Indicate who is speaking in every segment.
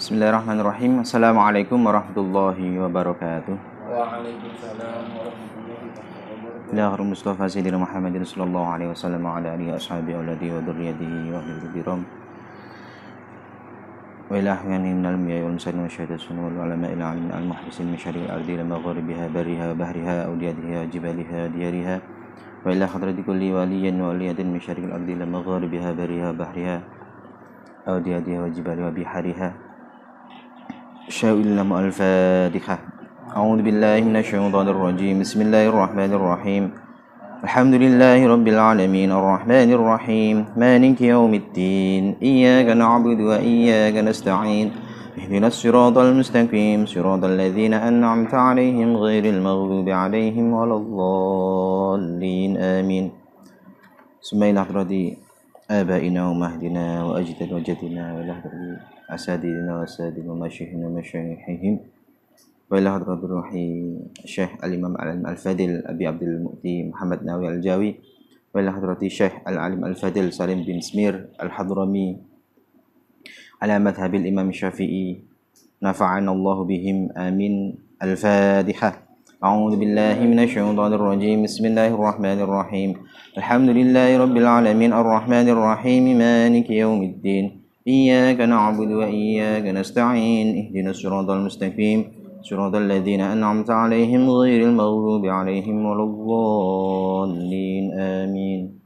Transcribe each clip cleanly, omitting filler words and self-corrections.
Speaker 1: Bismillahirrahmanirrahim. Assalamualaikum warahmatullahi wabarakatuh.
Speaker 2: Waalaikumsalam warahmatullahi wabarakatuh.
Speaker 1: Ila harum Mustafa Sayyidina Muhammadin sallallahu alaihi wasallam wa ala alihi ashabihi wa dzurriyyatihi wa ahli kiram. Wa ila ahyanin minal anbiya'i wal mursalin wa syuhada'i wal ulama'i al-'alimin al-muhlisin min syarril ardi la maghribiha bariha bahriha awdiyatiha jibaliha diyariha wa ila hadrati kulli waliyyin wa waliyatin min syarril ardi la maghribiha bariha bahriha awdiyatiha wa jibaliha bihariha. Sya'ilna al-Fatihah. A'udzu billahi minasyaitonir rajim. Bismillahirrahmanirrahim. Alhamdulillahi rabbil alamin arrahmanir rahim maliki yaumiddin iyyaka na'budu wa iyyaka nasta'in ihdinas siratal mustaqim siratal ladzina an'amta 'alaihim ghairil maghdubi 'alaihim waladdallin amin. Sumailah hadrati abaina wa mahdina wa ajdad wajadina wa lahdari asadina wa asadina wa masyaihina wa masyaihihim wa ila hadratur ruhi Syekh Al-Imam Al-Fadil Abi Abdul Mu'ti Muhammad Nawawi Al-Jawi wa ila hadrati Syekh Al-Alim Al-Fadil Salim bin Smir Al-Hadrami ala madhabil Imam Syafi'i nafa'ana Allahu bihim amin. Al-Fatihah. A'udzu billahi minasyaitonir rajim. Bismillahirrahmanirrahim. Alhamdulillahi rabbil alamin arrahmanir rahim maliki yaumiddin iyyaka na'budu wa iyyaka nasta'in ihdinas siratal mustaqim siratal ladzina an'amta 'alaihim ghairil maghdubi 'alaihim waladdallin amin.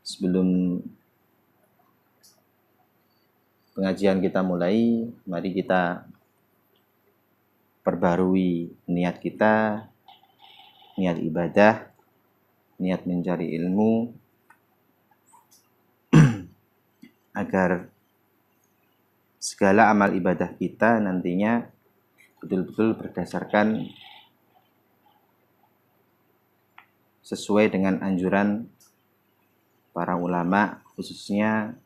Speaker 1: Sebelum pengajian kita mulai, mari kita perbarui niat kita, niat ibadah, niat mencari ilmu agar segala amal ibadah kita nantinya betul-betul berdasarkan sesuai dengan anjuran para ulama, khususnya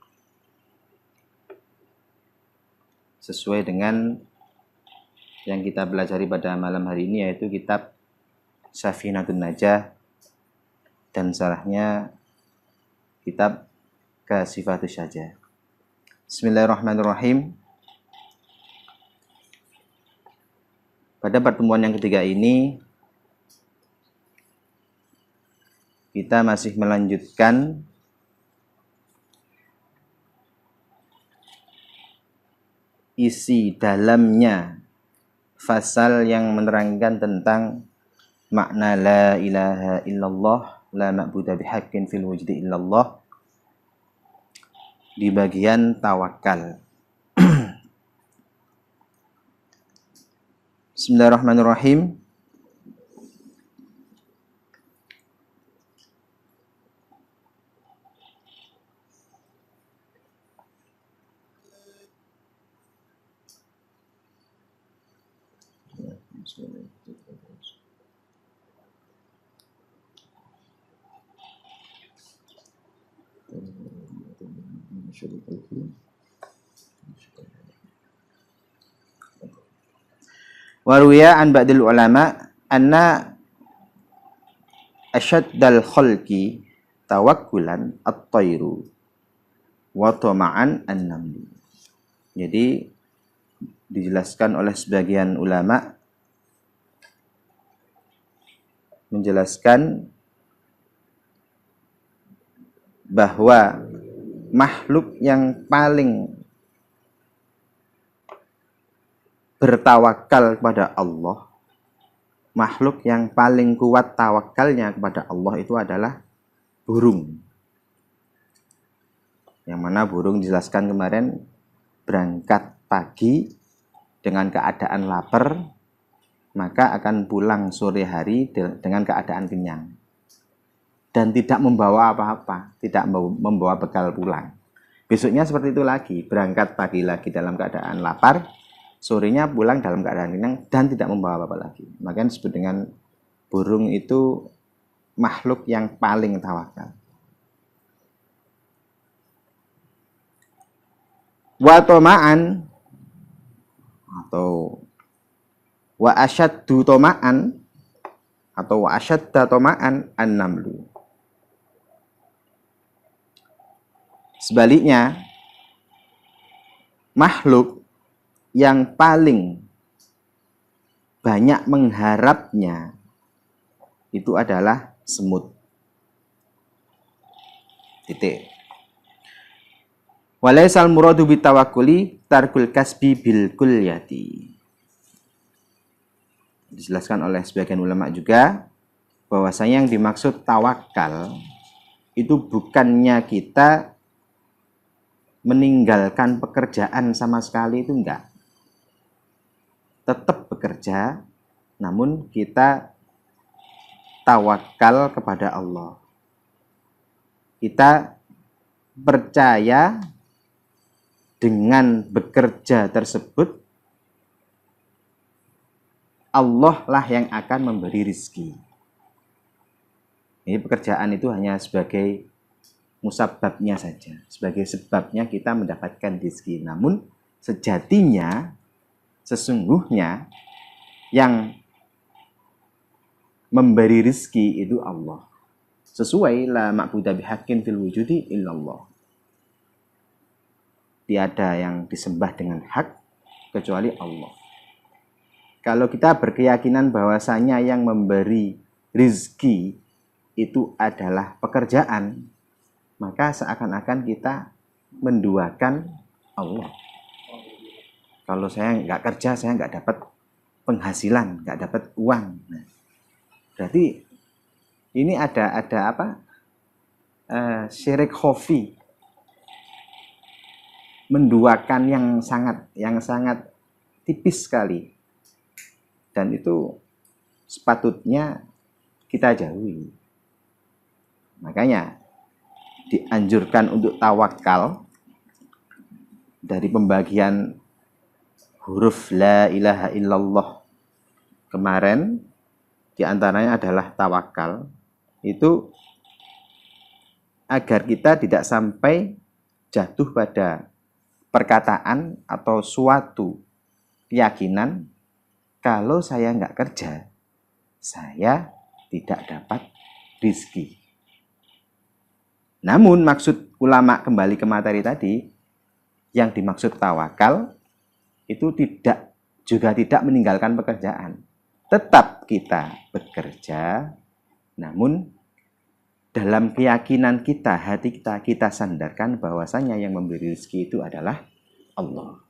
Speaker 1: sesuai dengan yang kita pelajari pada malam hari ini, yaitu kitab Safinatun Najah dan salahnya kitab Kasifatus Syajah. Bismillahirrahmanirrahim. Pada pertemuan yang ketiga ini kita masih melanjutkan isi dalamnya fasal yang menerangkan tentang makna la ilaha illallah la ma'budu bihaqqin fil wujudi illallah di bagian tawakal. Bismillahirrahmanirrahim. Waruya an ba'dil ulama anna asyaddal khalqi tawakkulan at-tayru wa tama'an an-naml. Jadi dijelaskan oleh sebagian ulama menjelaskan bahwa makhluk yang paling bertawakal kepada Allah, makhluk yang paling kuat tawakalnya kepada Allah itu adalah burung. Yang mana burung dijelaskan kemarin berangkat pagi dengan keadaan lapar, maka akan pulang sore hari dengan keadaan kenyang. Dan tidak membawa apa-apa, tidak membawa bekal pulang. Besoknya seperti itu lagi, berangkat pagi lagi dalam keadaan lapar, sorenya pulang dalam keadaan kenyang dan tidak membawa apa-apa lagi. Makanya disebut dengan burung itu makhluk yang paling tawakal. Wa toma'an atau wa asyaddu toma'an atau wa asyadda toma'an an-namlu. Sebaliknya, makhluk yang paling banyak mengharapnya itu adalah semut. Titik. Walaisal muradu bitawakkuli tarkul kasbi bil kulliyati. Dijelaskan oleh sebagian ulama juga bahwasanya yang dimaksud tawakal itu bukannya kita meninggalkan pekerjaan sama sekali, itu enggak. Tetap bekerja, namun kita tawakal kepada Allah. Kita percaya dengan bekerja tersebut Allah lah yang akan memberi rizki. Ini pekerjaan itu hanya sebagai musababnya saja, sebagai sebabnya kita mendapatkan rizki. Namun sejatinya, sesungguhnya yang memberi rizki itu Allah. Sesuai la ma'budu bihaqqin fil wujudi illallah. Tiada yang disembah dengan hak kecuali Allah. Kalau kita berkeyakinan bahwasanya yang memberi rizki itu adalah pekerjaan, maka seakan-akan kita menduakan Allah. Kalau saya nggak kerja, saya nggak dapat penghasilan, nggak dapat uang. Nah, berarti ini ada apa? Syirik khafi, menduakan yang sangat tipis sekali, dan itu sepatutnya kita jauhi. Makanya dianjurkan untuk tawakal dari pembagian huruf la ilaha illallah kemarin, diantaranya adalah tawakal, itu agar kita tidak sampai jatuh pada perkataan atau suatu keyakinan, kalau saya nggak kerja, saya tidak dapat rizki. Namun maksud ulama, kembali ke materi tadi, yang dimaksud tawakal itu tidak meninggalkan pekerjaan. Tetap kita bekerja, namun dalam keyakinan kita, hati kita sandarkan bahwasanya yang memberi rezeki itu adalah Allah.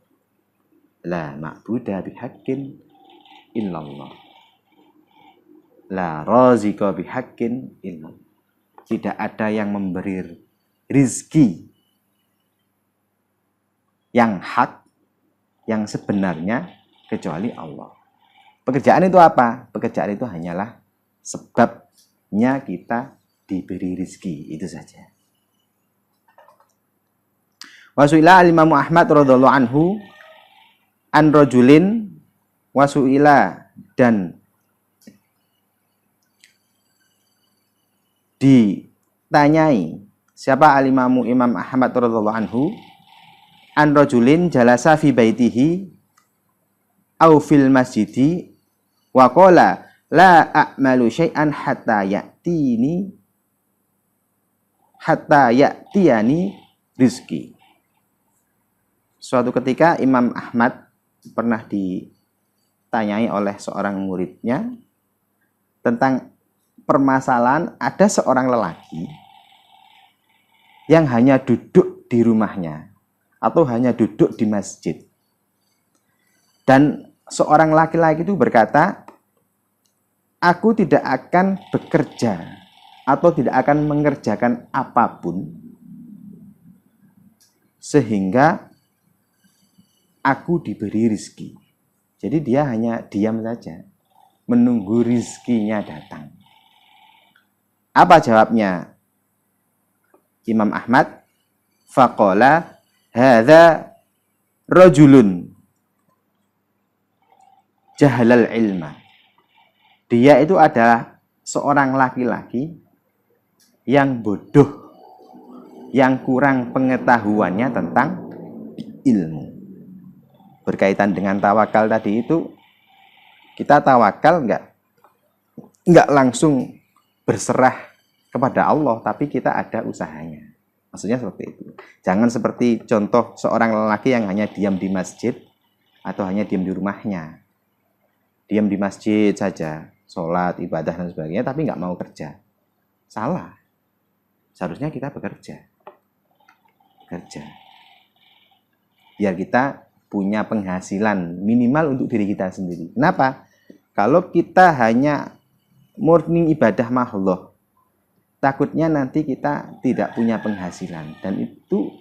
Speaker 1: La ma'budu bihaqqin illallah. La raziqa bihaqqin illallah. Tidak ada yang memberi rizki yang hak, yang sebenarnya, kecuali Allah. Pekerjaan itu apa? Pekerjaan itu hanyalah sebabnya kita diberi rizki, itu saja. Wasu'ila al-Imam Ahmad radhiyallahu anhu an rajulin, wasu'ila, dan ditanyai siapa al-Imam Imam Ahmad radhiyallahu anhu an rajulin jalasa fi baitihi au fil masjidi wa qala la a'malu syai'an hatta ya'tiyani rizki. Suatu ketika Imam Ahmad pernah ditanyai oleh seorang muridnya tentang permasalahan ada seorang lelaki yang hanya duduk di rumahnya atau hanya duduk di masjid. Dan seorang laki-laki itu berkata, aku tidak akan bekerja atau tidak akan mengerjakan apapun sehingga aku diberi rizki. Jadi dia hanya diam saja, menunggu rizkinya datang. Apa jawabnya Imam Ahmad? Faqala hadza rajulun jahalal ilma. Dia itu adalah seorang laki-laki yang bodoh, yang kurang pengetahuannya tentang ilmu. Berkaitan dengan tawakal tadi itu, kita tawakal enggak langsung berserah kepada Allah, tapi kita ada usahanya. Maksudnya seperti itu. Jangan seperti contoh seorang lelaki yang hanya diam di masjid, atau hanya diam di rumahnya, diam di masjid saja, sholat, ibadah dan sebagainya, tapi nggak mau kerja. Salah. Seharusnya kita bekerja. Biar kita punya penghasilan minimal untuk diri kita sendiri. Kenapa? Kalau kita hanya murni ibadah makhluk, takutnya nanti kita tidak punya penghasilan, dan itu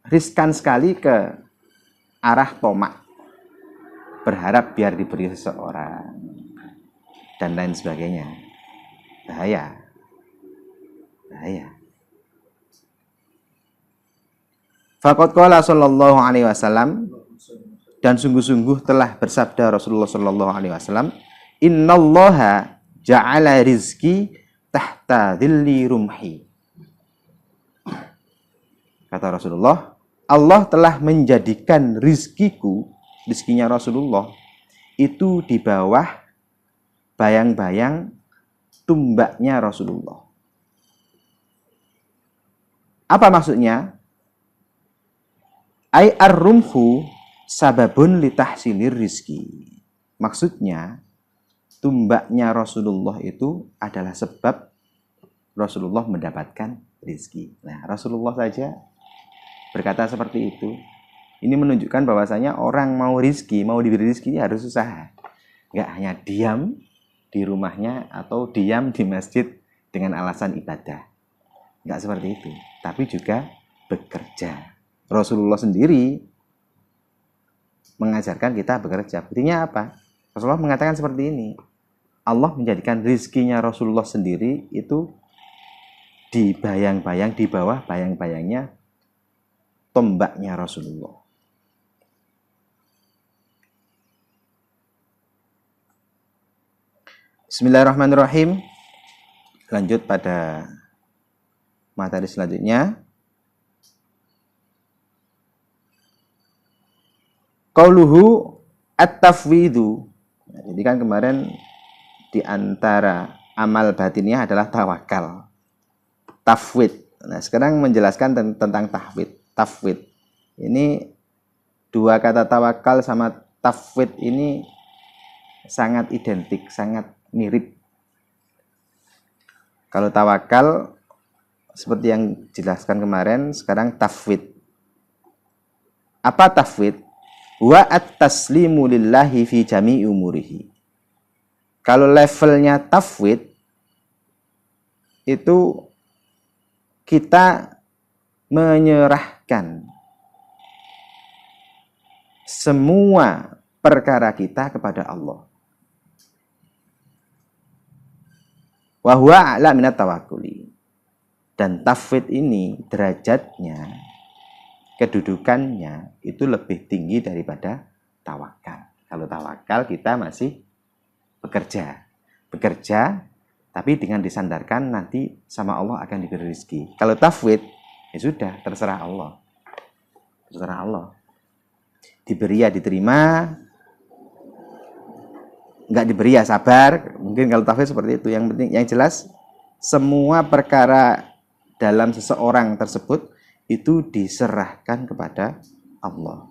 Speaker 1: riskan sekali ke arah tomak, berharap biar diberi seseorang dan lain sebagainya. Bahaya. Faqad qala sallallahu alaihi wasallam, dan sungguh-sungguh telah bersabda Rasulullah sallallahu alaihi wasallam, innallaha ja'ala rizki tahta dhilli rumhi. Kata Rasulullah, Allah telah menjadikan rizkinya Rasulullah itu di bawah bayang-bayang tumbaknya Rasulullah. Apa maksudnya? Ai ar-rumhu sababun li tahsilir rizki. Maksudnya, tumbaknya Rasulullah itu adalah sebab Rasulullah mendapatkan rizki. Nah, Rasulullah saja berkata seperti itu. Ini menunjukkan bahwasanya orang mau rizki, mau diberi rizki harus usaha. Nggak hanya diam di rumahnya atau diam di masjid dengan alasan ibadah. Nggak seperti itu. Tapi juga bekerja. Rasulullah sendiri mengajarkan kita bekerja. Buktinya apa? Rasulullah mengatakan seperti ini. Allah menjadikan rizkinya Rasulullah sendiri itu di bayang-bayang, di bawah bayang-bayangnya tombaknya Rasulullah. Bismillahirrahmanirrahim. Lanjut pada materi selanjutnya. Qauluhu at-tafwidu. Nah, jadi kan kemarin di antara amal batinnya adalah tawakal. Tafwid. Nah, sekarang menjelaskan tentang tafwid. Ini dua kata tawakal sama tafwid ini sangat identik, sangat mirip. Kalau tawakal seperti yang dijelaskan kemarin, sekarang tafwid. Apa tafwid? Wa at-taslimu lillahi fi jami'i umurihi. Kalau levelnya tafwid itu kita menyerahkan semua perkara kita kepada Allah. Wa huwa a'la minat tawakkuli. Dan tafwid ini derajatnya, kedudukannya itu lebih tinggi daripada tawakal. Kalau tawakal kita masih bekerja, tapi dengan disandarkan nanti sama Allah akan diberi rezeki. Kalau tafwid, ya sudah, terserah Allah. Diberi ya diterima, nggak diberi ya sabar. Mungkin kalau tafwid seperti itu. Yang penting, yang jelas semua perkara dalam seseorang tersebut itu diserahkan kepada Allah.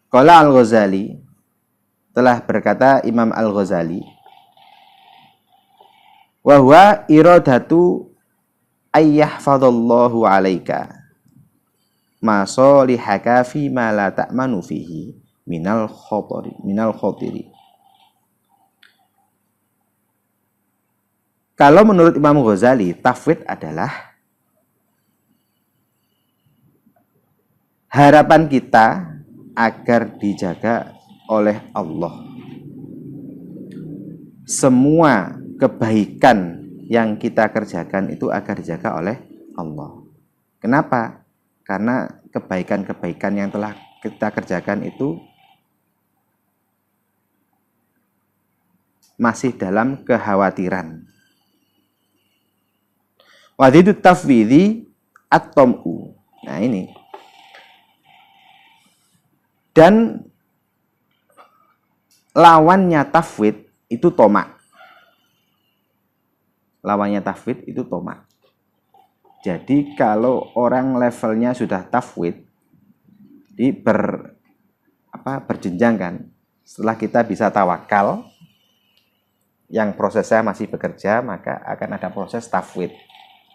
Speaker 1: Qala Al-Ghazali, telah berkata Imam Al-Ghazali, wa huwa iradatu ayyahfadallahu alaika ma solihaka fi ma la ta'manu fihi minal khotiri. Kalau menurut Imam Ghazali, tafwid adalah harapan kita agar dijaga oleh Allah. Semua kebaikan yang kita kerjakan itu agar dijaga oleh Allah. Kenapa? Karena kebaikan-kebaikan yang telah kita kerjakan itu masih dalam kekhawatiran. Wadidu tafwidhi at-tom'u. Nah ini. Dan lawannya tafwid itu tomak. Lawannya tafwid itu tomak. Jadi kalau orang levelnya sudah tafwid, berjenjang kan. Setelah kita bisa tawakal, yang prosesnya masih bekerja, maka akan ada proses tafwid.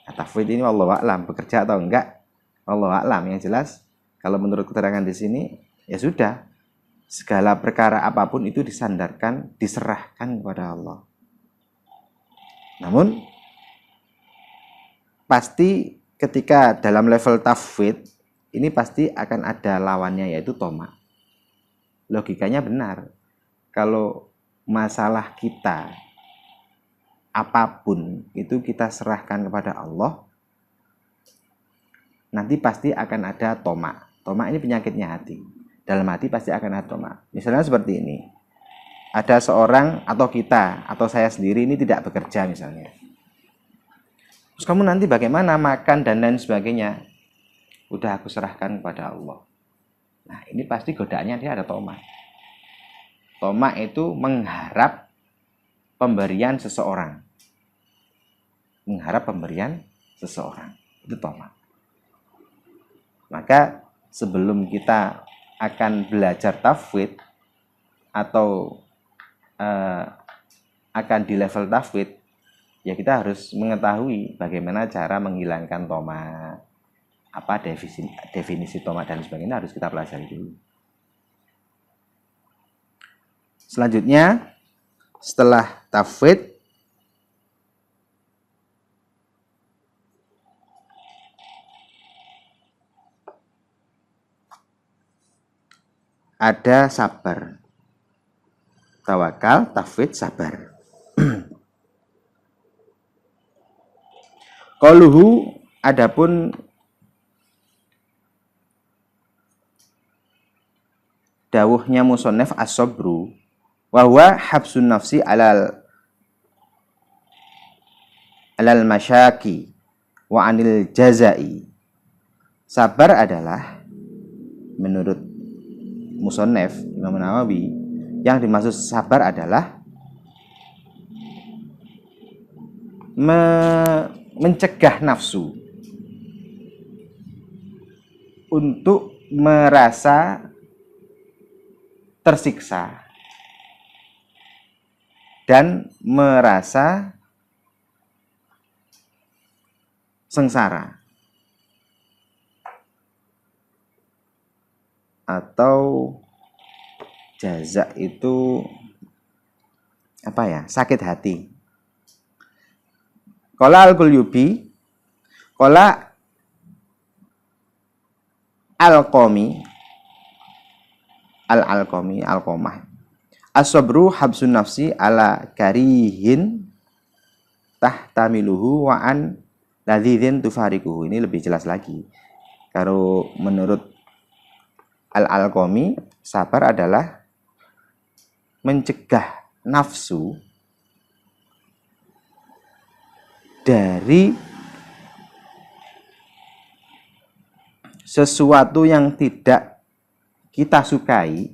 Speaker 1: Nah, tafwid ini wallahu a'lam, bekerja atau enggak, wallahu a'lam. Yang jelas, kalau menurut keterangan di sini, ya sudah, segala perkara apapun itu disandarkan, diserahkan kepada Allah. Namun, pasti ketika dalam level tafwid, ini pasti akan ada lawannya, yaitu toma. Logikanya benar. Kalau masalah kita apapun itu kita serahkan kepada Allah, nanti pasti akan ada toma. Toma ini penyakitnya hati. Dalam hati pasti akan ada toma. Misalnya seperti ini. Ada seorang atau kita atau saya sendiri ini tidak bekerja misalnya. Terus kamu nanti bagaimana makan dan lain sebagainya? Udah aku serahkan kepada Allah. Nah, ini pasti godaannya dia ada toma. Toma itu mengharap pemberian seseorang. Mengharap pemberian seseorang. Itu toma. Maka sebelum kita akan belajar tafwid atau akan di level tafwid, ya kita harus mengetahui bagaimana cara menghilangkan toma. Apa definisi toma dan sebagainya harus kita pelajari dulu. Selanjutnya, setelah tafwid, ada sabar. Tawakal, tafwid, sabar. Qauluhu, adapun dawuhnya musannaf as-sabru wa huwa habsun nafsi alal masyaki wa anil jazai. Sabar adalah menurut musannaf Imam Nawawi, yang dimaksud sabar adalah mencegah nafsu untuk merasa tersiksa dan merasa sengsara, atau jaza itu apa ya, sakit hati. Qala al-Qulyubi, qala al-Qami, al-Qamah, as-sabru habsun nafsi ala karihin tahtamiluhu wa an ladzidin tufarikuhu. Ini lebih jelas lagi. Kalau menurut al-Qami, sabar adalah mencegah nafsu dari sesuatu yang tidak kita sukai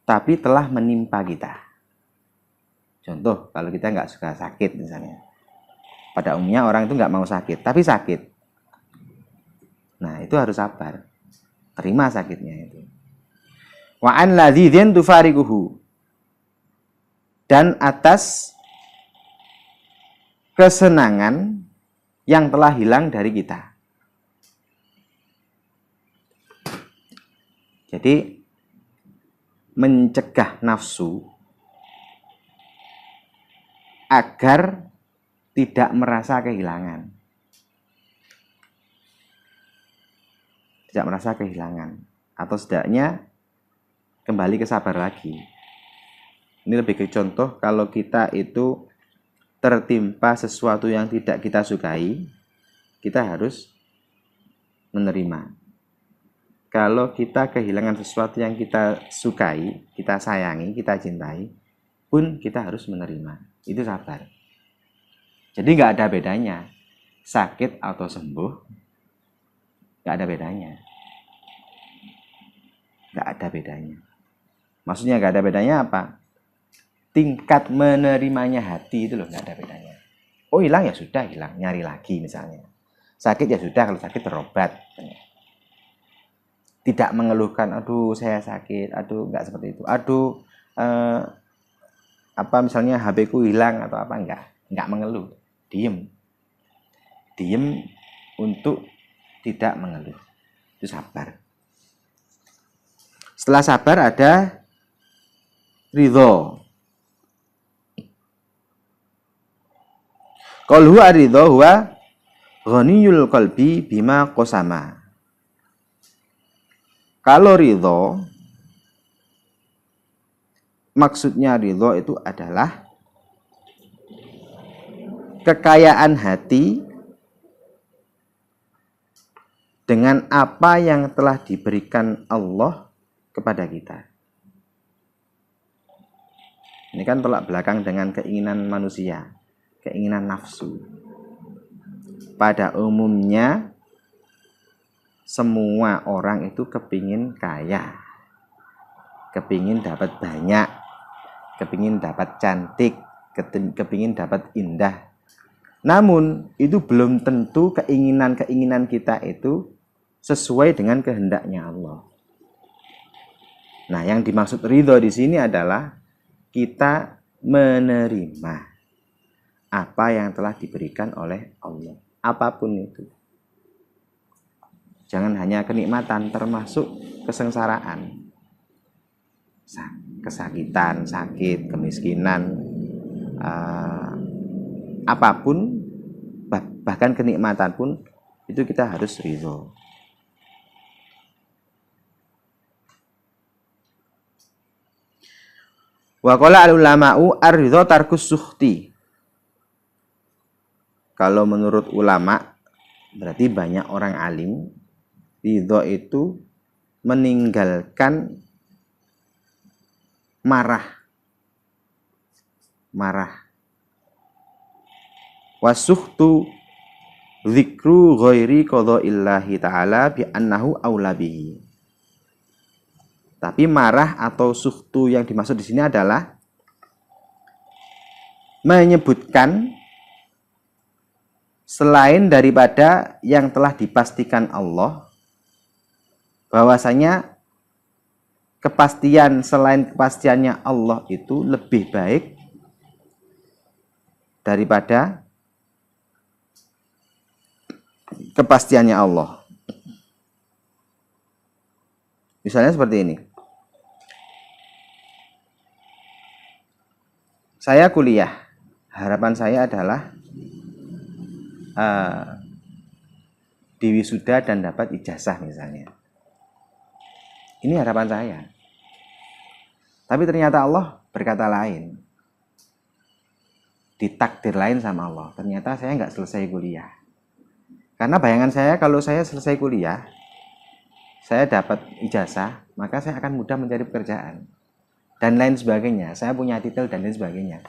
Speaker 1: tapi telah menimpa kita. Contoh, kalau kita nggak suka sakit misalnya. Pada umumnya orang itu nggak mau sakit, tapi sakit. Nah, itu harus sabar. Terima sakitnya itu. Wa an ladzidin tufarikuhu. Dan atas kesenangan yang telah hilang dari kita. Jadi mencegah nafsu agar tidak merasa kehilangan. Tidak merasa kehilangan. Atau setidaknya kembali ke sabar lagi. Ini lebih ke contoh kalau kita itu tertimpa sesuatu yang tidak kita sukai, kita harus menerima. Kalau kita kehilangan sesuatu yang kita sukai, kita sayangi, kita cintai, pun kita harus menerima. Itu sabar. Jadi nggak ada bedanya sakit atau sembuh, nggak ada bedanya. Nggak ada bedanya. Maksudnya nggak ada bedanya apa? Tingkat menerimanya hati itu loh nggak ada bedanya. Oh hilang ya sudah hilang, nyari lagi misalnya. Sakit ya sudah, kalau sakit berobat. Tidak mengeluhkan, aduh saya sakit, aduh enggak seperti itu. Aduh apa misalnya HP ku hilang atau apa, enggak mengeluh. Diem untuk tidak mengeluh. Itu sabar. Setelah sabar ada ridho. Qul huwa ridho huwa ghaniyul qalbi bima qasama. Kalau ridho, maksudnya ridho itu adalah kekayaan hati dengan apa yang telah diberikan Allah kepada kita. Ini kan tolak belakang dengan keinginan manusia, keinginan nafsu. Pada umumnya semua orang itu kepingin kaya, kepingin dapat banyak, kepingin dapat cantik, kepingin dapat indah. Namun itu belum tentu keinginan-keinginan kita itu sesuai dengan kehendaknya Allah. Nah, yang dimaksud ridho di sini adalah kita menerima apa yang telah diberikan oleh Allah, apapun itu. Jangan hanya kenikmatan, termasuk kesengsaraan, kesakitan, sakit, kemiskinan, apapun, bahkan kenikmatan pun itu kita harus ridho. Wa qala al-ulama'u ar-ridho tarkus sukhti. Kalau menurut ulama, berarti banyak orang alim, ridho itu meninggalkan marah. Wasukhtu dzikru ghairi qadaillahi ta'ala bi annahu aula bihi. Tapi marah atau sukhtu yang dimaksud di sini adalah menyebutkan selain daripada yang telah dipastikan Allah, bahwasanya kepastian selain kepastiannya Allah itu lebih baik daripada kepastiannya Allah. Misalnya seperti ini. Saya kuliah, harapan saya adalah diwisuda dan dapat ijazah misalnya. Ini harapan saya. Tapi ternyata Allah berkata lain. Ditakdir lain sama Allah. Ternyata saya nggak selesai kuliah. Karena bayangan saya kalau saya selesai kuliah, saya dapat ijazah, maka saya akan mudah mencari pekerjaan. Dan lain sebagainya. Saya punya titel dan lain sebagainya.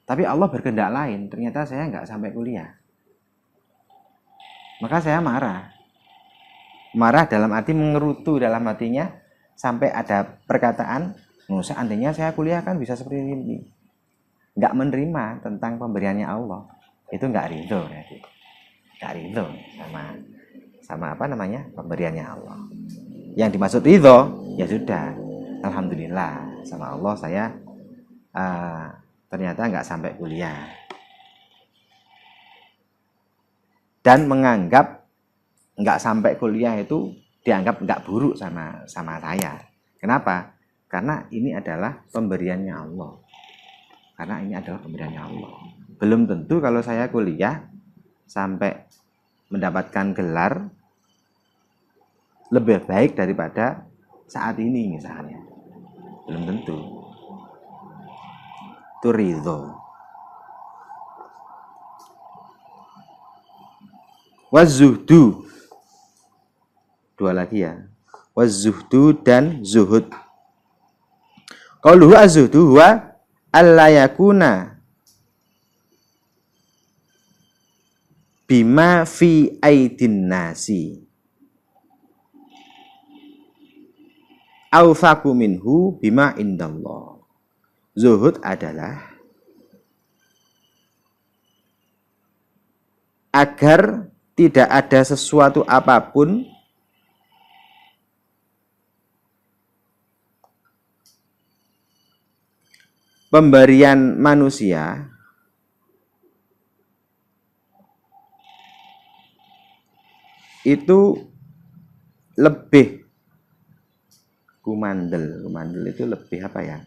Speaker 1: Tapi Allah berkehendak lain. Ternyata saya nggak sampai kuliah. Maka saya marah. Marah dalam arti mengerutu dalam hatinya. Sampai ada perkataan, seandainya saya kuliah kan bisa seperti ini. Nggak menerima tentang pemberiannya Allah. Itu nggak ridho. Nggak ridho sama apa namanya pemberiannya Allah. Yang dimaksud ridho, ya sudah. Alhamdulillah. Sama Allah saya ternyata nggak sampai kuliah. Dan menganggap nggak sampai kuliah itu dianggap nggak buruk sama saya. Kenapa? Karena ini adalah pemberiannya Allah. Belum tentu kalau saya kuliah sampai mendapatkan gelar lebih baik daripada saat ini misalnya. Belum tentu. Itu ridho. Wazuhdu. Dua lagi ya. Wazuhdu dan zuhud. Qauluhu az-zuhdu huwa alla yakuna bima fi aidin nasi awfaku minhu bima indallah. Zuhud adalah agar tidak ada sesuatu apapun pemberian manusia itu lebih kumandel itu lebih apa ya?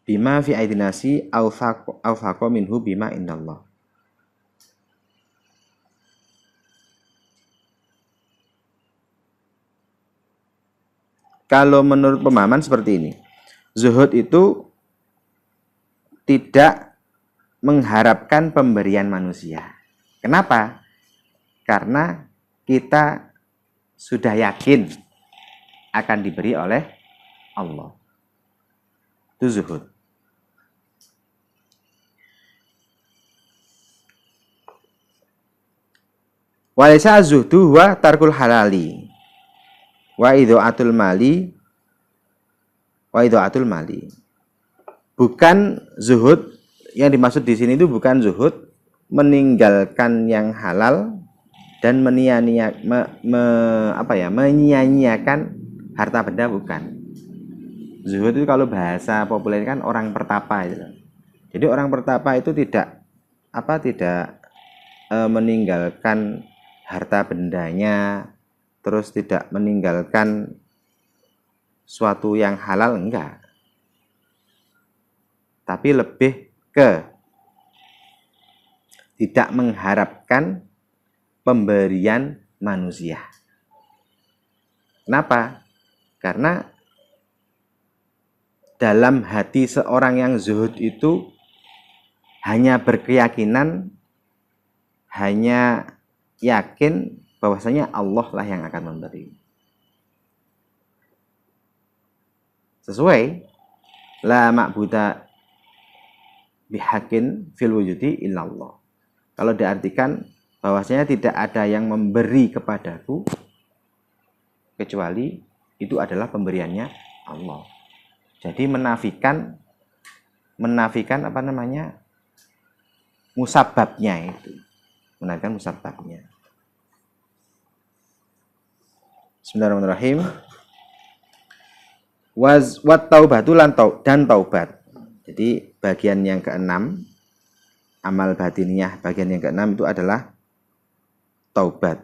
Speaker 1: Bima fi aidinasi awfaqo minhu bima indallah. Kalau menurut pemahaman seperti ini, zuhud itu tidak mengharapkan pemberian manusia. Kenapa? Karena kita sudah yakin akan diberi oleh Allah. Itu zuhud. Walaysa zuhdu wa tarkul halali wa idha'atul mali Bukan zuhud, yang dimaksud di sini itu bukan zuhud meninggalkan yang halal dan menyia-nyiakan harta benda, bukan. Zuhud itu kalau bahasa populer kan orang pertapa itu. Jadi orang pertapa itu tidak meninggalkan harta bendanya, terus tidak meninggalkan suatu yang halal, enggak. Tapi lebih ke tidak mengharapkan pemberian manusia. Kenapa? Karena dalam hati seorang yang zuhud itu hanya berkeyakinan, hanya yakin bahwasanya Allah lah yang akan memberi. Sesuai la ma'buda bihaqqin fil wujudi illallah. Kalau diartikan bahwasanya tidak ada yang memberi kepadaku kecuali itu adalah pemberiannya Allah. Jadi menafikan musababnya itu. Menafikan musababnya. Bismillahirrahmanirrahim. Wat taubatu dan taubat. Jadi bagian yang keenam, amal batiniyah bagian yang keenam itu adalah taubat.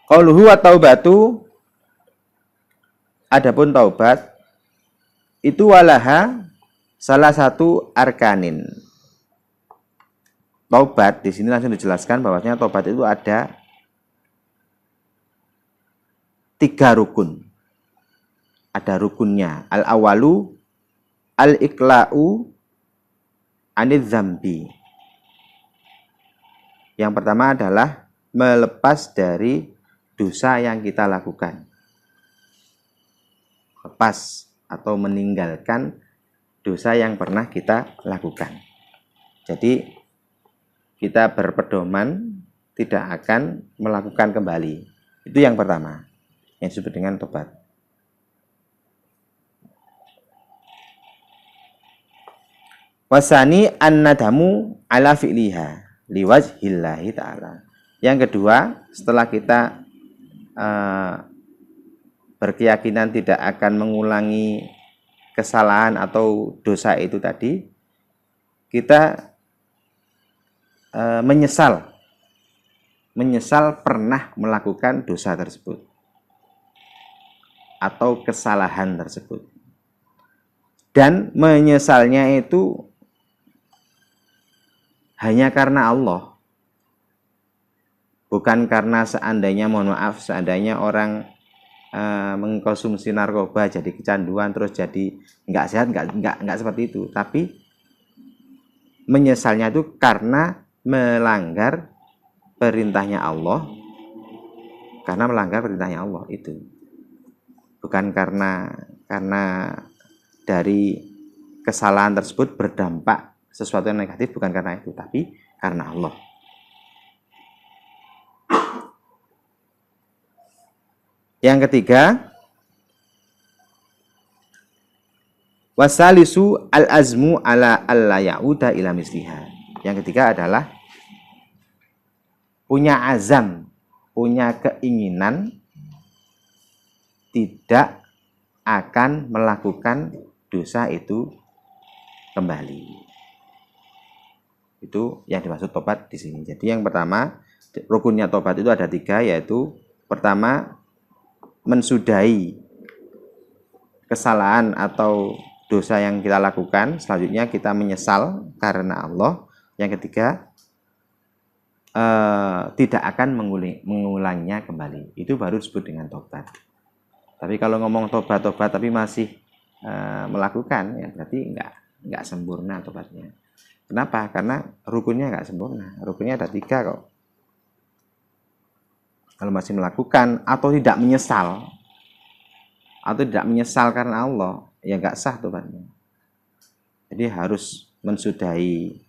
Speaker 1: Qauluhu wa taubatu, adapun taubat itu walaha salah satu arkanin. Taubat di sini langsung dijelaskan bahwasanya taubat itu ada 3 rukun. Ada rukunnya. Al-awalu al-ikla'u anidz dzambi. Yang pertama adalah melepas dari dosa yang kita lakukan. Lepas atau meninggalkan dosa yang pernah kita lakukan. Jadi kita berpedoman tidak akan melakukan kembali. Itu yang pertama, yang disebut dengan tobat. Wasani an-nadamu ala fi'liha liwajhillahi ta'ala. Yang kedua, setelah kita berkeyakinan tidak akan mengulangi kesalahan atau dosa itu tadi, kita menyesal pernah melakukan dosa tersebut atau kesalahan tersebut, dan menyesalnya itu hanya karena Allah, bukan karena seandainya orang mengkonsumsi narkoba jadi kecanduan terus jadi nggak sehat, nggak seperti itu. Tapi menyesalnya itu karena melanggar perintahnya Allah, itu bukan karena dari kesalahan tersebut berdampak sesuatu yang negatif bukan karena itu, tapi karena Allah. Yang ketiga, wasalisu al-azmu ala alla ya'uda ila misliha. Yang ketiga adalah punya azam, punya keinginan tidak akan melakukan dosa itu kembali. Itu yang dimaksud tobat di sini. Jadi yang pertama, rukunnya tobat itu ada 3, yaitu pertama, mensudahi kesalahan atau dosa yang kita lakukan. Selanjutnya kita menyesal karena Allah. Yang ketiga, tidak akan mengulangnya kembali. Itu baru disebut dengan tobat. Tapi kalau ngomong tobat tapi masih melakukan, ya berarti nggak sempurna tobatnya. Kenapa? Karena rukunnya nggak sempurna. Rukunnya ada 3 kok. Kalau masih melakukan atau tidak menyesal karena Allah, ya nggak sah tobatnya. Jadi harus mensudahi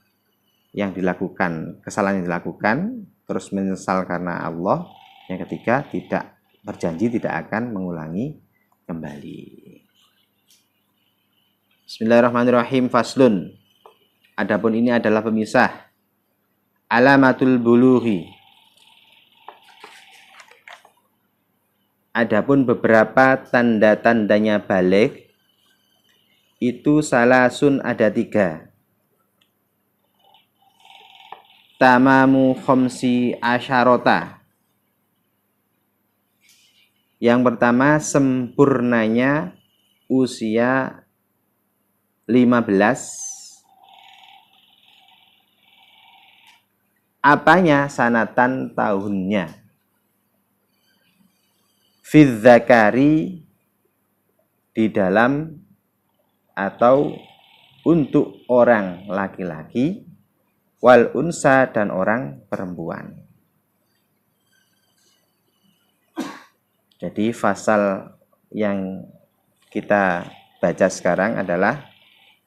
Speaker 1: yang dilakukan, kesalahan yang dilakukan, terus menyesal karena Allah. Yang ketiga, tidak berjanji tidak akan mengulangi kembali. Bismillahirrahmanirrahim. Faslun. Adapun ini adalah pemisah. Alamatul bulughi. Adapun beberapa tanda-tandanya baligh itu salasun ada 3. Tamamu khamsi asyarota. Yang pertama, sempurnanya usia 15. Apanya? Sanatan, tahunnya. Fidz zakari, di dalam atau untuk orang laki-laki, wal unsa, dan orang perempuan. Jadi fasal yang kita baca sekarang adalah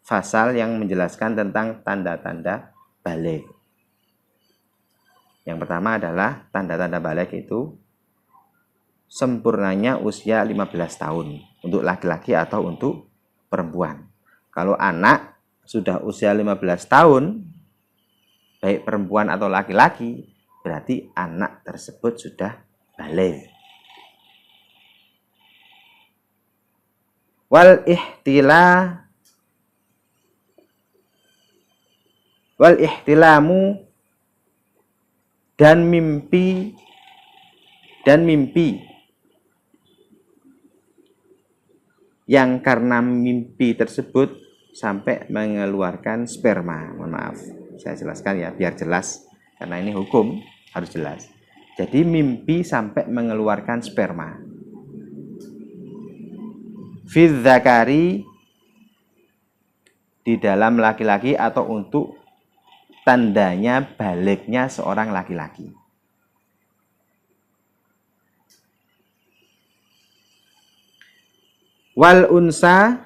Speaker 1: fasal yang menjelaskan tentang tanda-tanda baligh. Yang pertama adalah tanda-tanda baligh itu sempurnanya usia 15 tahun untuk laki-laki atau untuk perempuan. Kalau anak sudah usia 15 tahun, baik perempuan atau laki-laki, berarti anak tersebut sudah baligh. Wal ihtilamu, dan mimpi yang karena mimpi tersebut sampai mengeluarkan sperma. Mohon maaf, saya jelaskan ya biar jelas, karena ini hukum harus jelas. Jadi mimpi sampai mengeluarkan sperma. Fidz zakari, di dalam laki-laki atau untuk tandanya balighnya seorang laki-laki. Wal unsa,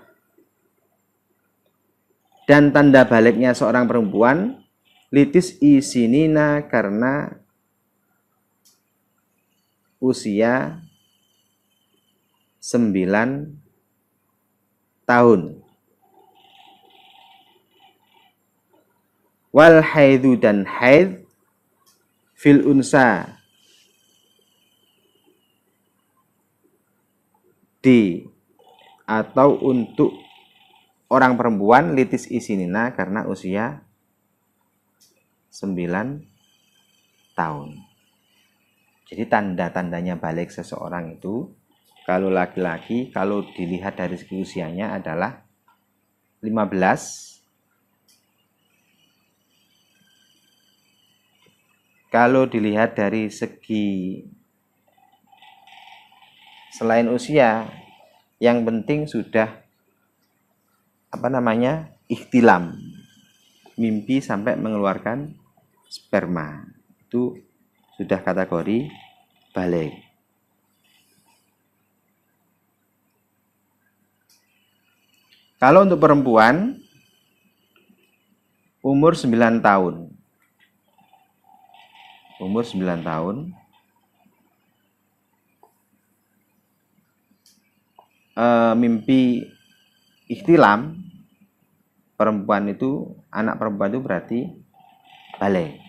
Speaker 1: dan tanda balighnya seorang perempuan, litis isinina, karena usia 9 tahun. Wal haidu, dan haid, fil unsa, di atau untuk orang perempuan, litis isinina, karena usia 9 tahun. Jadi tanda-tandanya baligh seseorang itu, kalau laki-laki, kalau dilihat dari segi usianya adalah 15. Kalau dilihat dari segi selain usia, yang penting sudah ihtilam, mimpi sampai mengeluarkan sperma, itu sudah kategori baligh. Kalau untuk perempuan umur 9 tahun. Umur 9 tahun. Mimpi ihtilam, perempuan itu, anak perempuan itu berarti balik.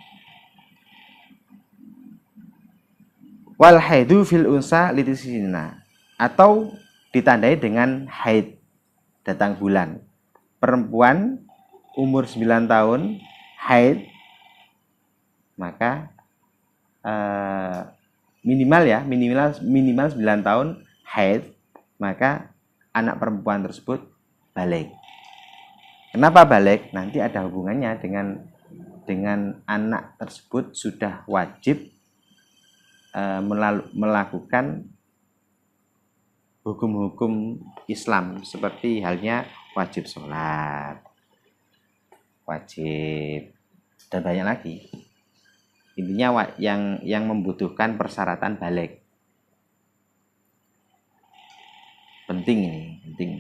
Speaker 1: Wal haidu fil unsa litisina, atau ditandai dengan haid, datang bulan. Perempuan umur 9 tahun haid, maka minimal 9 tahun haid, maka anak perempuan tersebut balik. Kenapa balik? Nanti ada hubungannya dengan anak tersebut sudah wajib melakukan hukum-hukum Islam, seperti halnya wajib sholat, wajib, dan banyak lagi. Intinya yang membutuhkan persyaratan balik. Penting ini, penting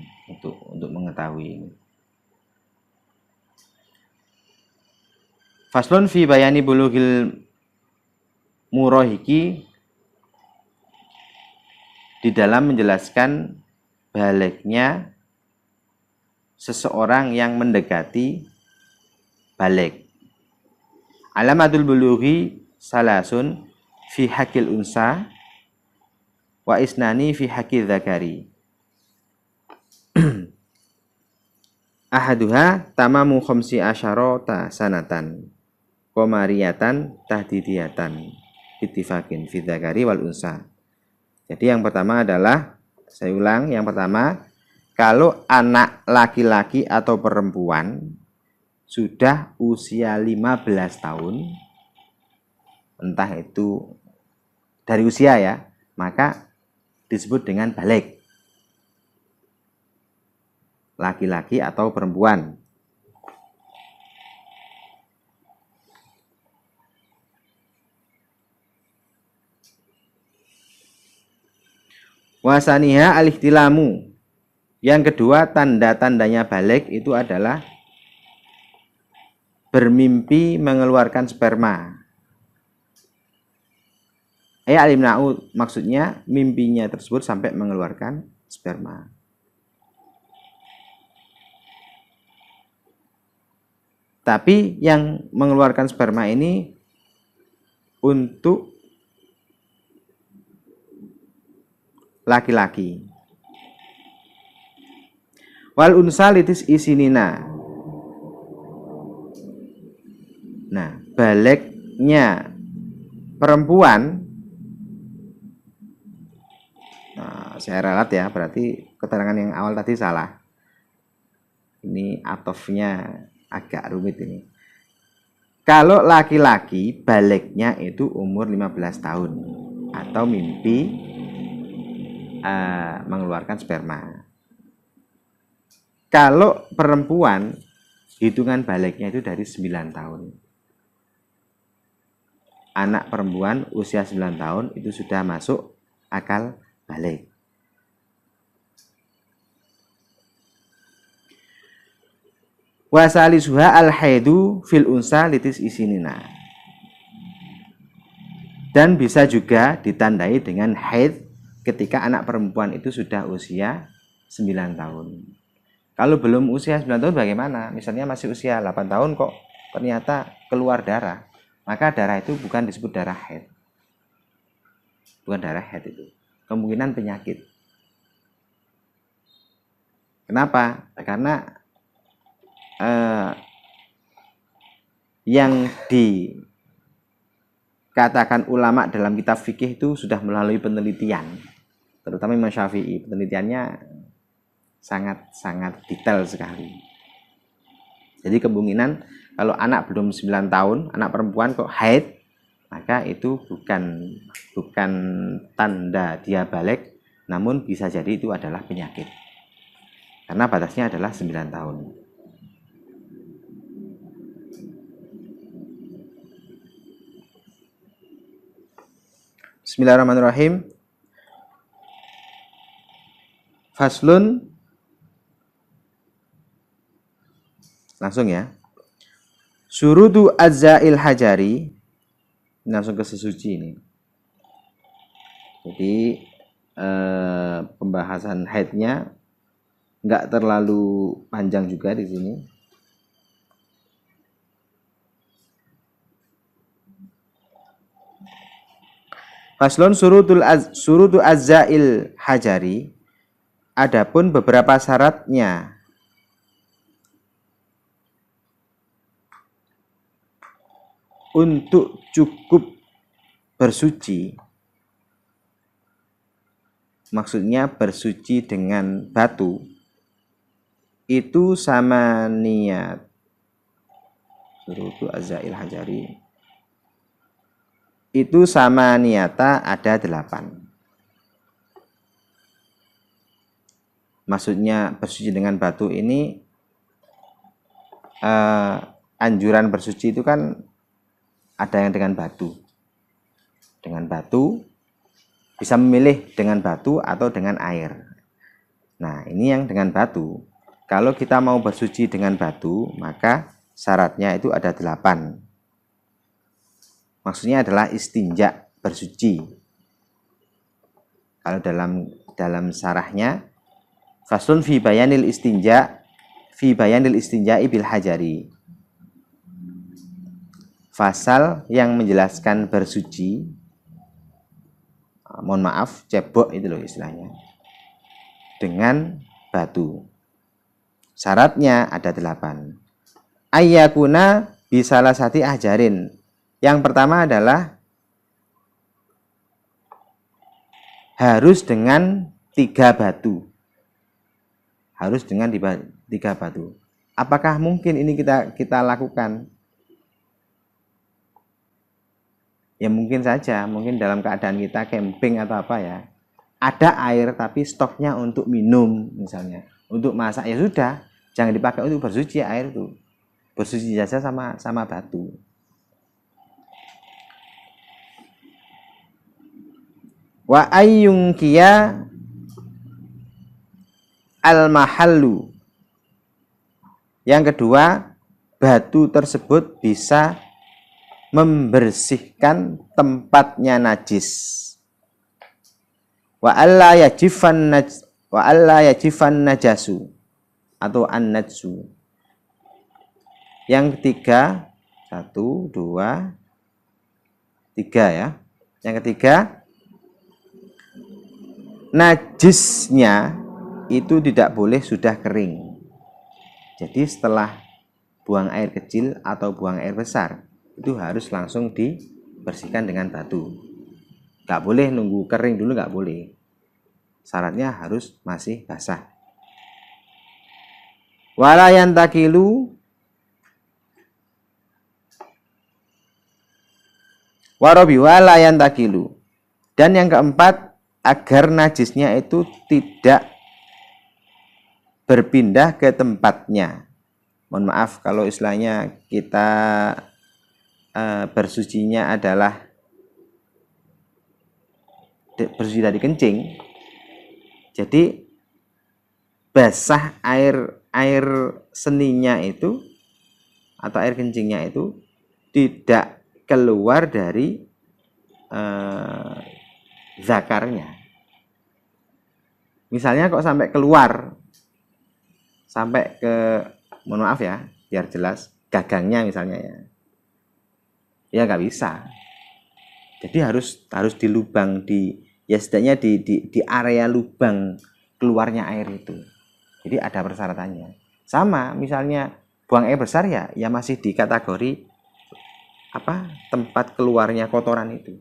Speaker 1: untuk mengetahui ini. Faslun fi bayani bulughil murahiki, di dalam menjelaskan baliknya seseorang yang mendekati balik. Alamatul bulughi salasun fi hakil unsa wa isnani fi hakil dzakari. Ahaduha tamamu khamsi asyarata sanatan qamariyatan tahdidiyatan ittifaqin fi dzakari wal unsa. Jadi yang pertama adalah, saya ulang, yang pertama, kalau anak laki-laki atau perempuan sudah usia 15 tahun, entah itu dari usia ya, maka disebut dengan balik. Laki-laki atau perempuan. Wasaniha al-ihtilamu. Yang kedua, tanda-tandanya balik itu adalah bermimpi mengeluarkan sperma. Alimna'u, maksudnya mimpinya tersebut sampai mengeluarkan sperma. Tapi yang mengeluarkan sperma ini untuk laki-laki. Wal unsa litis isinina. Nah, baliknya perempuan, saya ralat ya, berarti keterangan yang awal tadi salah. Ini atofnya agak rumit ini. Kalau laki-laki baliknya itu umur 15 tahun atau mimpi mengeluarkan sperma. Kalau perempuan, hitungan baliknya itu dari 9 tahun. Anak perempuan usia 9 tahun itu sudah masuk akal balik. Wasalisuha al-haidu fil unsa litis isinina. Dan bisa juga ditandai dengan haid ketika anak perempuan itu sudah usia 9 tahun. Kalau belum usia 9 tahun bagaimana? Misalnya masih usia 8 tahun kok ternyata keluar darah. Maka darah itu bukan disebut darah haid. Bukan darah haid itu. Kemungkinan penyakit. Kenapa? Karena yang dikatakan ulama dalam kitab fikih itu sudah melalui penelitian. Terutama Imam Syafi'i, penelitiannya sangat detail sekali. Jadi kemungkinan kalau anak belum 9 tahun, anak perempuan kok haid, maka itu bukan tanda dia balik, namun bisa jadi itu adalah penyakit. Karena batasnya adalah 9 tahun. Bismillahirrahmanirrahim. Faslun, langsung ya. Surutu azzail hajari, langsung ke sesuci ini. Jadi pembahasan haidnya nggak terlalu panjang juga di sini. Faslon surutu azzail hajari, adapun beberapa syaratnya untuk cukup bersuci, maksudnya bersuci dengan batu, itu sama niat. Surutu azzail hajari itu sama niata ada 8. Maksudnya bersuci dengan batu ini, anjuran bersuci itu kan ada yang dengan batu. Dengan batu, bisa memilih dengan batu atau dengan air. Nah, ini yang dengan batu. Kalau kita mau bersuci dengan batu, maka syaratnya itu ada 8. Maksudnya adalah istinja, bersuci. Kalau dalam syarahnya, faslun fi bayanil istinja bil hajari. Fasal yang menjelaskan bersuci, mohon maaf, cebok itu loh istilahnya, dengan batu. Syaratnya ada 8. Ayyakuna bisalasati ahjarin. Yang pertama adalah harus dengan 3 batu. Harus dengan 3 batu. Apakah mungkin ini kita lakukan? Ya mungkin saja, mungkin dalam keadaan kita camping atau apa ya. Ada air tapi stoknya untuk minum misalnya. Untuk masak ya sudah, jangan dipakai untuk bersuci air itu. Bersuci saja sama batu. Wa ayyungkiya al-mahallu. Yang kedua, batu tersebut bisa membersihkan tempatnya najis. Wa alla yajifan najasu atau an-najsu. Yang ketiga, 1, 2, 3 ya. Yang ketiga, najisnya itu tidak boleh sudah kering. Jadi setelah buang air kecil atau buang air besar, itu harus langsung dibersihkan dengan batu. Gak boleh nunggu kering dulu, gak boleh. Syaratnya harus masih basah. Wala yantakilu warabi wala yantakilu. Dan yang keempat, agar najisnya itu tidak berpindah ke tempatnya. Mohon maaf kalau istilahnya kita bersucinya adalah bersuci dari kencing. Jadi basah air seninya itu atau air kencingnya itu tidak keluar dari zakarnya. Misalnya kok sampai keluar, sampai ke, mohon maaf ya, biar jelas, gagangnya misalnya ya nggak bisa. Jadi harus di lubang, ya setidaknya di area lubang keluarnya air itu. Jadi ada persyaratannya. Sama, misalnya buang air besar ya masih di kategori tempat keluarnya kotoran itu.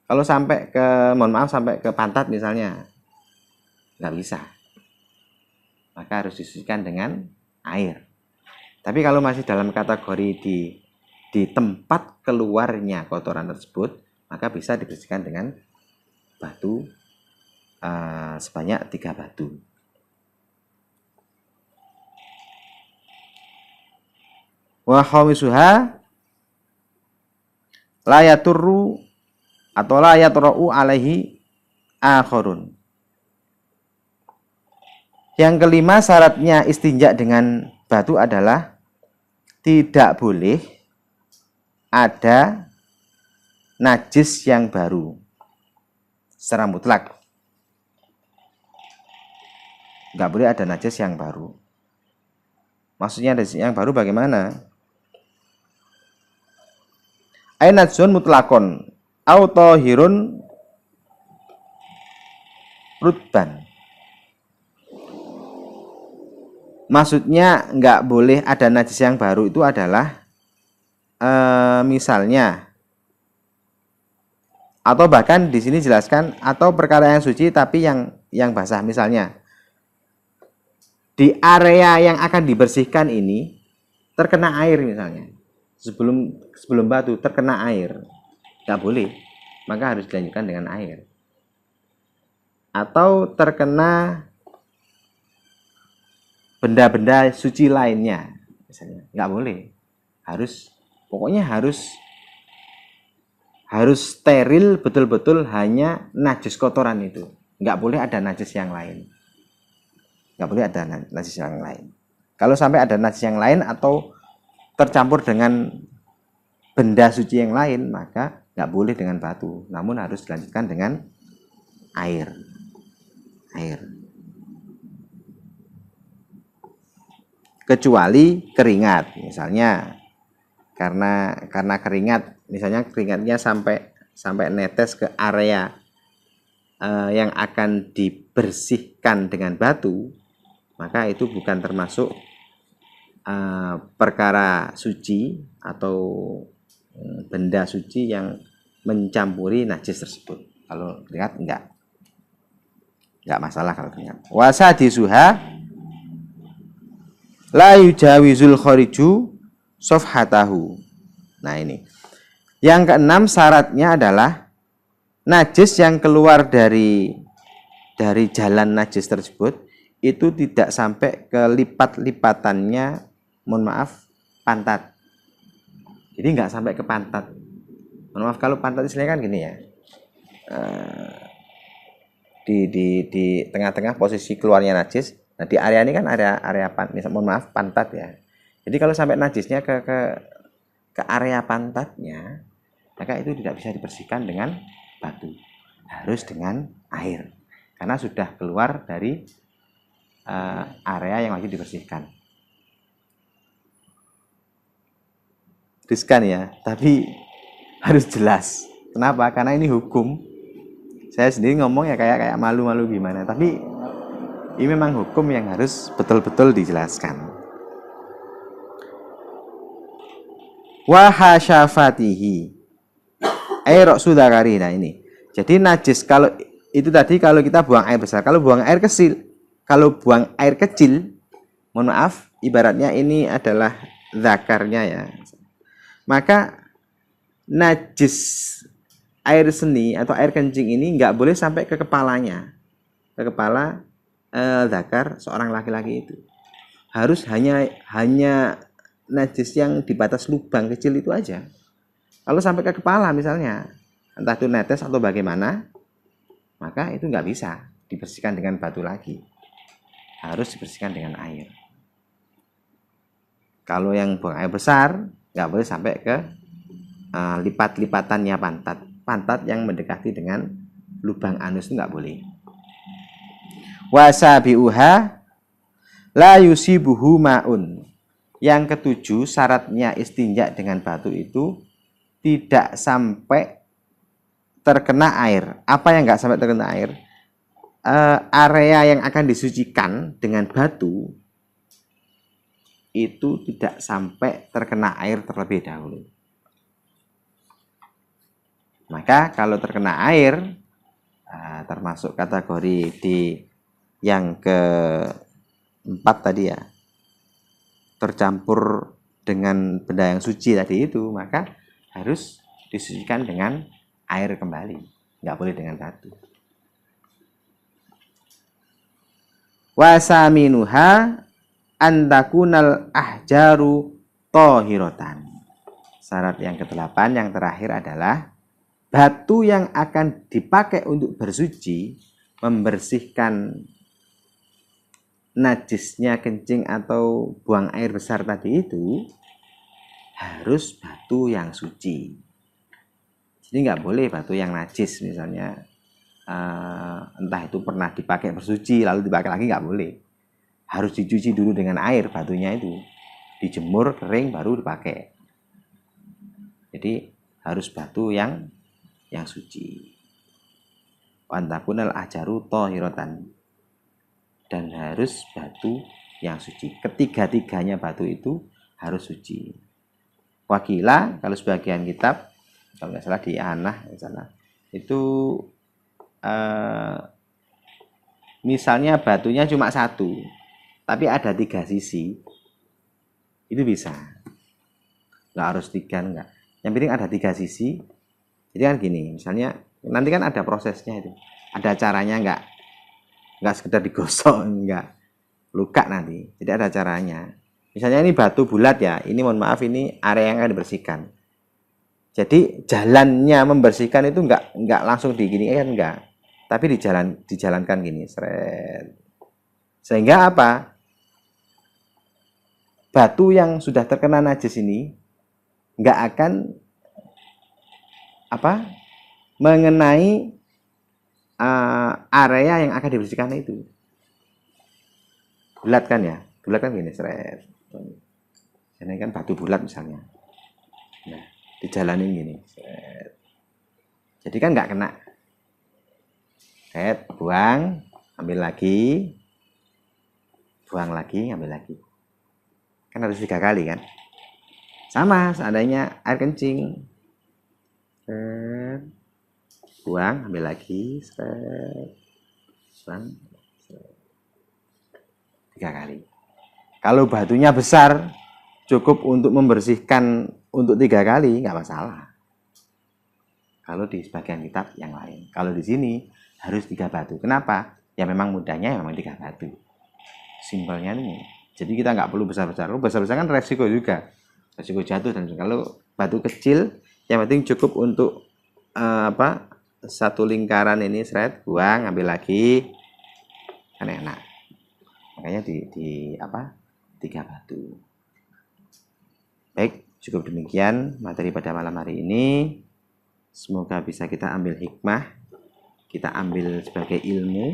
Speaker 1: Kalau sampai ke, mohon maaf, sampai ke pantat misalnya, nggak bisa. Maka harus disucikan dengan air. Tapi kalau masih dalam kategori di tempat keluarnya kotoran tersebut, maka bisa dibersihkan dengan batu sebanyak 3 batu. Wa khawisuha la yaturru atau la yatra'u alaihi akhorun. Yang kelima, syaratnya istinja dengan batu adalah tidak boleh ada najis yang baru secara mutlak. Nggak boleh ada najis yang baru. Maksudnya najis yang baru bagaimana? Najsun mutlakon au tahirun rutban. Maksudnya nggak boleh ada najis yang baru itu adalah misalnya, atau bahkan di sini jelaskan atau perkara yang suci tapi yang basah. Misalnya di area yang akan dibersihkan ini terkena air misalnya, sebelum batu terkena air, nggak boleh, maka harus dilanjutkan dengan air. Atau terkena benda-benda suci lainnya misalnya, nggak boleh, pokoknya harus steril betul-betul, hanya najis kotoran itu, nggak boleh ada najis yang lain. Nggak boleh ada najis yang lain. Kalau sampai ada najis yang lain atau tercampur dengan benda suci yang lain, maka nggak boleh dengan batu, namun harus dilanjutkan dengan air. Kecuali keringat, misalnya karena keringat, misalnya keringatnya sampai netes ke area yang akan dibersihkan dengan batu, maka itu bukan termasuk perkara suci atau benda suci yang mencampuri najis tersebut. Kalau keringat enggak masalah kalau keringat. Wasadisuha la yujawizul khariju sofhatahu. Nah ini. Yang keenam syaratnya adalah najis yang keluar dari jalan najis tersebut itu tidak sampai ke lipat-lipatannya, mohon maaf, pantat. Jadi nggak sampai ke pantat. Mohon maaf, kalau pantat istilahnya kan gini ya, di tengah-tengah posisi keluarnya najis. Nah di area ini kan area mohon maaf, pantat ya. Jadi kalau sampai najisnya ke area pantatnya, maka itu tidak bisa dibersihkan dengan batu, harus dengan air, karena sudah keluar dari area yang wajib dibersihkan. Riskan ya, tapi harus jelas. Kenapa? Karena ini hukum. Saya sendiri ngomong ya kayak malu-malu gimana, tapi ini memang hukum yang harus betul-betul dijelaskan. Wa hasyafatihi air sudakari. Nah ini. Jadi najis kalau itu tadi kalau kita buang air besar, kalau buang air kecil, mohon maaf, ibaratnya ini adalah zakarnya ya. Maka najis air seni atau air kencing ini nggak boleh sampai ke kepalanya, ke kepala zakar seorang laki-laki itu. Harus hanya najis yang di batas lubang kecil itu aja. Kalau sampai ke kepala misalnya, entah itu netes atau bagaimana, maka itu nggak bisa dibersihkan dengan batu lagi, harus dibersihkan dengan air. Kalau yang buang air besar nggak boleh sampai ke lipat-lipatannya pantat yang mendekati dengan lubang anus itu nggak boleh. Wasabiuha la yusibuhu maun. Yang ketujuh syaratnya istinja dengan batu itu tidak sampai terkena air. Apa yang nggak sampai terkena air? Area yang akan disucikan dengan batu itu tidak sampai terkena air terlebih dahulu. Maka kalau terkena air, termasuk kategori di yang keempat tadi ya, tercampur dengan benda yang suci tadi itu, maka harus disucikan dengan air kembali, nggak boleh dengan batu. Wasaminuha antakunal ahjaru tohirotan. Syarat yang ke-8 yang terakhir adalah batu yang akan dipakai untuk bersuci, membersihkan najisnya kencing atau buang air besar tadi itu harus batu yang suci. Jadi nggak boleh batu yang najis, misalnya entah itu pernah dipakai bersuci lalu dipakai lagi, nggak boleh. Harus dicuci dulu dengan air batunya itu, dijemur kering baru dipakai. Jadi harus batu yang suci. Wantakunal ajaru tohirotan, dan harus batu yang suci. Ketiga-tiganya batu itu harus suci. Wakila, kalau sebagian kitab, kalau nggak salah di Anah misalnya, itu misalnya batunya cuma satu, tapi ada 3 sisi, itu bisa. Nggak harus 3, enggak. Yang penting ada 3 sisi. Jadi kan gini, misalnya nanti kan ada prosesnya itu, ada caranya, nggak sekedar digosok, enggak, luka nanti. Jadi ada caranya. Misalnya ini batu bulat ya, ini mohon maaf ini area yang akan dibersihkan. Jadi jalannya membersihkan itu enggak langsung digini kan, enggak. Tapi dijalankan gini, seret. Sehingga apa? Batu yang sudah terkena najis ini enggak akan mengenai area yang akan dibersihkan itu. Bulat kan ya? Bulat kan gini, seret. Ini kan batu bulat misalnya. Nah, dijalanin gini. Seret. Jadi kan nggak kena. Seret, buang, ambil lagi. Buang lagi, ambil lagi. Kan harus 3 kali kan? Sama seandainya air kencing. Seret. Buang, ambil lagi. Seret. Buang. Seret. 3 kali. Kalau batunya besar, cukup untuk membersihkan untuk 3 kali, nggak masalah. Kalau di sebagian kitab yang lain. Kalau di sini harus 3 batu. Kenapa? Ya memang mudahnya memang 3 batu. Simpelnya ini. Jadi kita nggak perlu besar-besar. Kalau besar-besar kan resiko juga. Resiko jatuh. Dan kalau batu kecil, yang penting cukup untuk satu lingkaran ini, seret, buang, ambil lagi. Kan enak. Makanya di 3 batu. Baik, cukup demikian materi pada malam hari ini. Semoga bisa kita ambil hikmah, kita ambil sebagai ilmu,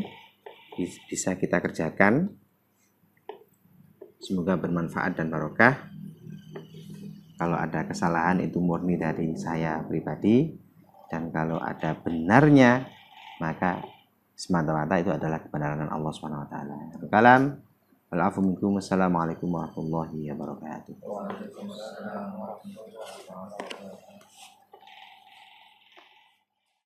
Speaker 1: bisa kita kerjakan. Semoga bermanfaat dan barokah. Kalau ada kesalahan itu murni dari saya pribadi, dan kalau ada benarnya maka semata-mata itu adalah kebenaran Allah SWT. Kalam. Assalamualaikum warahmatullahi wabarakatuh.
Speaker 2: Waalaikumsalam warahmatullahi wabarakatuh.